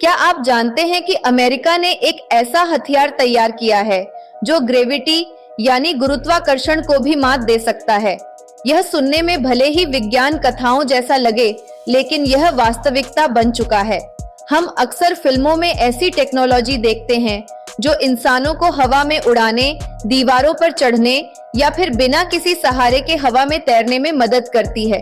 क्या आप जानते हैं कि अमेरिका ने एक ऐसा हथियार तैयार किया है जो ग्रेविटी यानी गुरुत्वाकर्षण को भी मात दे सकता है। यह सुनने में भले ही विज्ञान कथाओं जैसा लगे, लेकिन यह वास्तविकता बन चुका है। हम अक्सर फिल्मों में ऐसी टेक्नोलॉजी देखते हैं जो इंसानों को हवा में उड़ाने, दीवारों पर चढ़ने या फिर बिना किसी सहारे के हवा में तैरने में मदद करती है।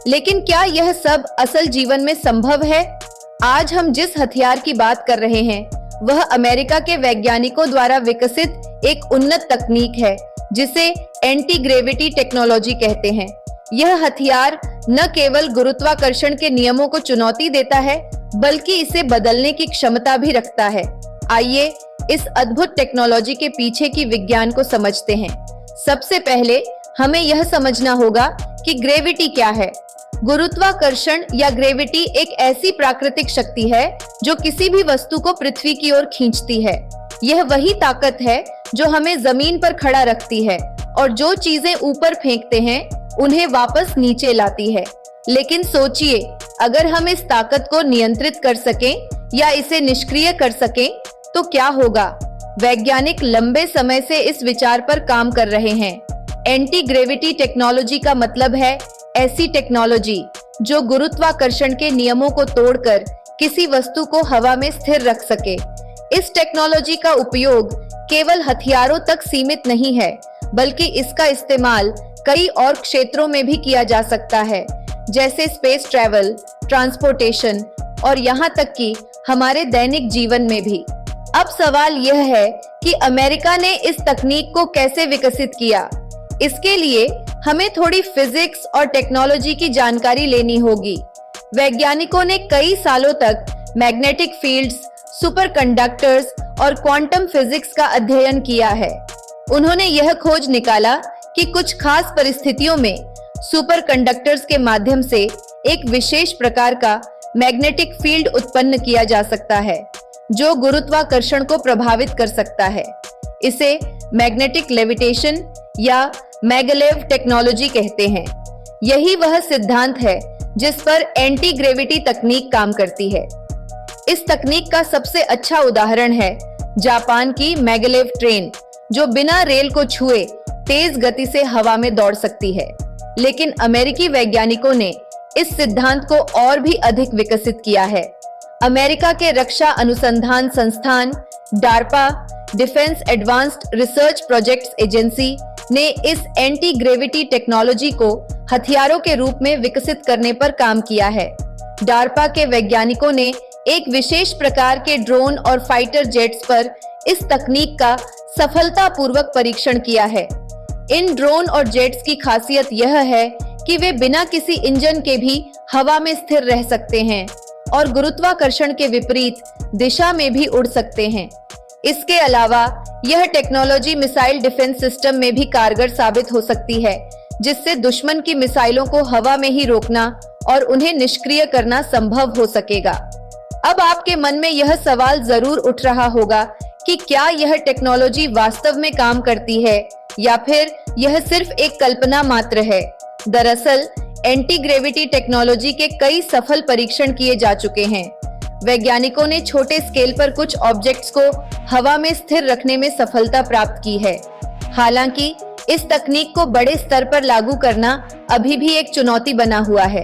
लेकिन क्या यह सब असल जीवन में संभव है? आज हम जिस हथियार की बात कर रहे हैं वह अमेरिका के वैज्ञानिकों द्वारा विकसित एक उन्नत तकनीक है जिसे एंटी ग्रेविटी टेक्नोलॉजी कहते हैं। यह हथियार न केवल गुरुत्वाकर्षण के नियमों को चुनौती देता है, बल्कि इसे बदलने की क्षमता भी रखता है। आइए इस अद्भुत टेक्नोलॉजी के पीछे की विज्ञान को समझते हैं। सबसे पहले हमें यह समझना होगा कि ग्रेविटी क्या है। गुरुत्वाकर्षण या ग्रेविटी एक ऐसी प्राकृतिक शक्ति है जो किसी भी वस्तु को पृथ्वी की ओर खींचती है। यह वही ताकत है जो हमें जमीन पर खड़ा रखती है और जो चीजें ऊपर फेंकते हैं उन्हें वापस नीचे लाती है। लेकिन सोचिए, अगर हम इस ताकत को नियंत्रित कर सकें या इसे निष्क्रिय कर सकें तो क्या होगा? वैज्ञानिक लंबे समय से इस विचार पर काम कर रहे हैं। एंटी ग्रेविटी टेक्नोलॉजी का मतलब है ऐसी टेक्नोलॉजी जो गुरुत्वाकर्षण के नियमों को तोड़कर किसी वस्तु को हवा में स्थिर रख सके। इस टेक्नोलॉजी का उपयोग केवल हथियारों तक सीमित नहीं है, बल्कि इसका इस्तेमाल कई और क्षेत्रों में भी किया जा सकता है, जैसे स्पेस ट्रैवल, ट्रांसपोर्टेशन और यहाँ तक कि हमारे दैनिक जीवन में भी। अब सवाल यह है कि अमेरिका ने इस तकनीक को कैसे विकसित किया। इसके लिए हमें थोड़ी फिजिक्स और टेक्नोलॉजी की जानकारी लेनी होगी। वैज्ञानिकों ने कई सालों तक मैग्नेटिक फील्ड्स, सुपरकंडक्टर्स और क्वांटम फिजिक्स का अध्ययन किया है। उन्होंने यह खोज निकाला कि कुछ खास परिस्थितियों में सुपरकंडक्टर्स के माध्यम से एक विशेष प्रकार का मैग्नेटिक फील्ड उत्पन्न किया जा सकता है जो गुरुत्वाकर्षण को प्रभावित कर सकता है। इसे मैग्नेटिक लेविटेशन या मैगलेव टेक्नोलॉजी कहते हैं। यही वह सिद्धांत है जिस पर एंटी ग्रेविटी तकनीक काम करती है। इस तकनीक का सबसे अच्छा उदाहरण है जापान की मैगलेव ट्रेन, जो बिना रेल को छुए तेज गति से हवा में दौड़ सकती है। लेकिन अमेरिकी वैज्ञानिकों ने इस सिद्धांत को और भी अधिक विकसित किया है। अमेरिका के रक्षा अनुसंधान संस्थान DARPA, defence advanced research projects agency, ने इस एंटी ग्रेविटी टेक्नोलॉजी को हथियारों के रूप में विकसित करने पर काम किया है। डार्पा के वैज्ञानिकों ने एक विशेष प्रकार के ड्रोन और फाइटर जेट्स पर इस तकनीक का सफलतापूर्वक परीक्षण किया है। इन ड्रोन और जेट्स की खासियत यह है कि वे बिना किसी इंजन के भी हवा में स्थिर रह सकते हैं और गुरुत्वाकर्षण के विपरीत दिशा में भी उड़ सकते हैं। इसके अलावा यह टेक्नोलॉजी मिसाइल डिफेंस सिस्टम में भी कारगर साबित हो सकती है, जिससे दुश्मन की मिसाइलों को हवा में ही रोकना और उन्हें निष्क्रिय करना संभव हो सकेगा। अब आपके मन में यह सवाल जरूर उठ रहा होगा कि क्या यह टेक्नोलॉजी वास्तव में काम करती है या फिर यह सिर्फ एक कल्पना मात्र है। दरअसल एंटी ग्रेविटी टेक्नोलॉजी के कई सफल परीक्षण किए जा चुके हैं। वैज्ञानिकों ने छोटे स्केल पर कुछ ऑब्जेक्ट्स को हवा में स्थिर रखने में सफलता प्राप्त की है। हालांकि इस तकनीक को बड़े स्तर पर लागू करना अभी भी एक चुनौती बना हुआ है।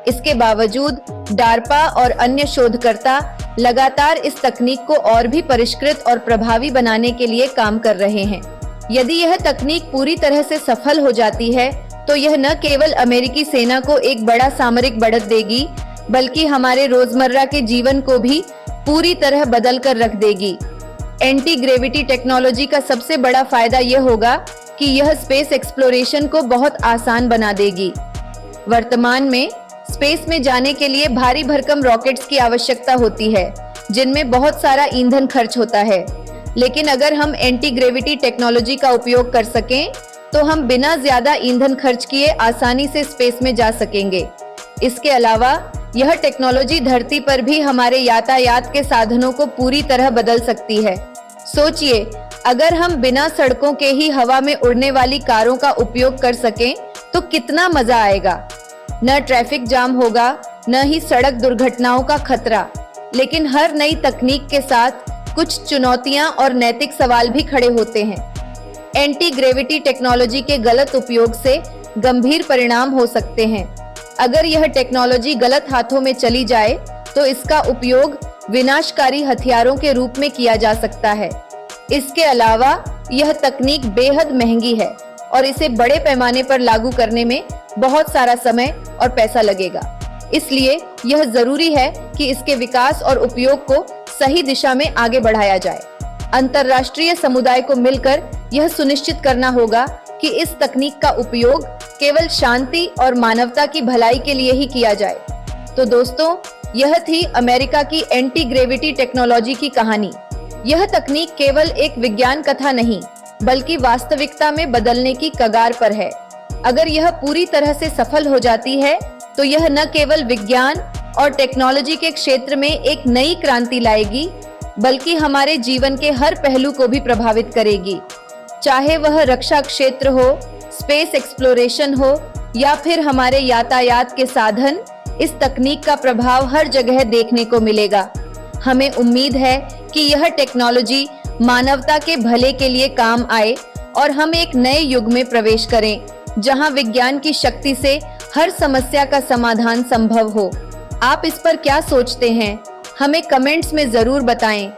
इसके बावजूद डार्पा और अन्य शोधकर्ता लगातार इस तकनीक को और भी परिष्कृत और प्रभावी बनाने के लिए काम कर रहे हैं। यदि यह तकनीक पूरी तरह से सफल हो जाती है तो यह न केवल अमेरिकी सेना को एक बड़ा सामरिक बढ़त देगी, बल्कि हमारे रोजमर्रा के जीवन को भी पूरी तरह बदल कर रख देगी। एंटी ग्रेविटी टेक्नोलॉजी का सबसे बड़ा फायदा यह होगा कि यह स्पेस एक्सप्लोरेशन को बहुत आसान बना देगी। वर्तमान में स्पेस में जाने के लिए भारी भरकम रॉकेट्स की आवश्यकता होती है, जिनमें बहुत सारा ईंधन खर्च होता है। लेकिन अगर हम एंटी ग्रेविटी टेक्नोलॉजी का उपयोग कर सकें तो हम बिना ज्यादा ईंधन खर्च किए आसानी से स्पेस में जा सकेंगे। इसके अलावा यह टेक्नोलॉजी धरती पर भी हमारे यातायात के साधनों को पूरी तरह बदल सकती है। सोचिए, अगर हम बिना सड़कों के ही हवा में उड़ने वाली कारों का उपयोग कर सकें तो कितना मजा आएगा। न ट्रैफिक जाम होगा, न ही सड़क दुर्घटनाओं का खतरा। लेकिन हर नई तकनीक के साथ कुछ चुनौतियां और नैतिक सवाल भी खड़े होते हैं। एंटी ग्रेविटी टेक्नोलॉजी के गलत उपयोग से गंभीर परिणाम हो सकते हैं। अगर यह टेक्नोलॉजी गलत हाथों में चली जाए तो इसका उपयोग विनाशकारी हथियारों के रूप में किया जा सकता है। इसके अलावा यह तकनीक बेहद महंगी है और इसे बड़े पैमाने पर लागू करने में बहुत सारा समय और पैसा लगेगा। इसलिए यह जरूरी है कि इसके विकास और उपयोग को सही दिशा में आगे बढ़ाया जाए। अंतर्राष्ट्रीय समुदाय को मिलकर यह सुनिश्चित करना होगा कि इस तकनीक का उपयोग केवल शांति और मानवता की भलाई के लिए ही किया जाए। तो दोस्तों, यह थी अमेरिका की एंटी ग्रेविटी टेक्नोलॉजी की कहानी। यह तकनीक केवल एक विज्ञान कथा नहीं, बल्कि वास्तविकता में बदलने की कगार पर है। अगर यह पूरी तरह से सफल हो जाती है तो यह न केवल विज्ञान और टेक्नोलॉजी के क्षेत्र में एक नई क्रांति लाएगी, बल्कि हमारे जीवन के हर पहलू को भी प्रभावित करेगी। चाहे वह रक्षा क्षेत्र हो, स्पेस एक्सप्लोरेशन हो या फिर हमारे यातायात के साधन, इस तकनीक का प्रभाव हर जगह देखने को मिलेगा। हमें उम्मीद है कि यह टेक्नोलॉजी मानवता के भले के लिए काम आए और हम एक नए युग में प्रवेश करें, जहां विज्ञान की शक्ति से हर समस्या का समाधान संभव हो। आप इस पर क्या सोचते हैं? हमें कमेंट्स में जरूर बताएं।